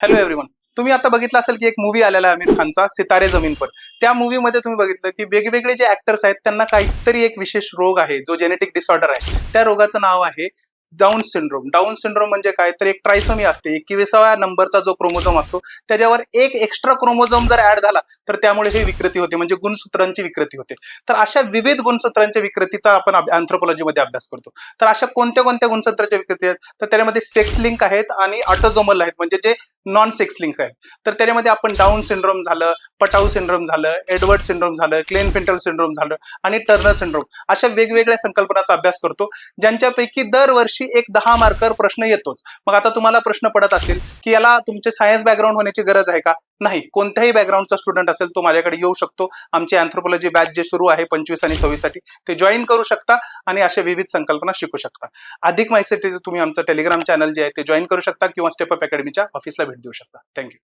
Hello everyone. तुम्ही आता बघितलं असेल की एक मूवी आलेला आहे आमिर खानचा सितारे जमीन पर. त्या मूवीमध्ये तुम्ही बघितलं की वेगवेगळे जे ऍक्टर्स आहेत त्यांना काहीतरी एक विशेष रोग आहे, जो जेनेटिक डिसऑर्डर आहे. त्या रोगाचं नाव आहे डाऊन सिंड्रोम. डाऊन सिंड्रोम म्हणजे काय, तर एक ट्रायसोमी असते, 21व्या नंबरचा जो क्रोमोझोम असतो त्याच्यावर एक एक्स्ट्रा क्रोमोझोम जर ऍड झाला तर त्यामुळे ही विकृती होते, म्हणजे गुणसूत्रांची विकृती होते. तर अशा विविध गुणसूत्रांच्या विकृतीचा आपण अँथ्रोपॉलॉजीमध्ये अभ्यास करतो. तर अशा कोणत्या कोणत्या गुणसूत्रांच्या विकृती आहेत, तर त्यामध्ये सेक्स लिंक आहेत आणि ऑटोझोमल आहेत, म्हणजे जे नॉन सेक्स लिंक आहे. तर त्याच्यामध्ये आपण डाऊन सिंड्रोम झालं, पटाऊ सिंड्रोम झालं, एडवर्ड सिंड्रोम झालं, क्लेनफेंटल सिंड्रोम झालं आणि टर्नर सिंड्रोम, अशा वेगवेगळ्या संकल्पनांचा अभ्यास करतो, ज्यांच्यापैकी दरवर्षी एक 10 मार्कर प्रश्न येतोच. मग आता तुम्हाला प्रश्न पडत असेल की याला तुमचे सायन्स बॅकग्राऊंड होण्याची गरज आहे का? नाही, कोणत्याही बॅकग्राऊंडचा स्टुडंट असेल तो माझ्याकडे येऊ शकतो. आमची अँथ्रोपॉलॉजी बॅच जे सुरू आहे 25 आणि 26 साठी, ते जॉईन करू शकता आणि अशा विविध संकल्पना शिकू शकता. अधिक माहितीसाठी तुम्ही आमचं टेलिग्राम चॅनल जे आहे ते जॉईन करू शकता किंवा स्टेप अप अकॅडमीच्या ऑफिसला भेट देऊ शकता. थँक्यू.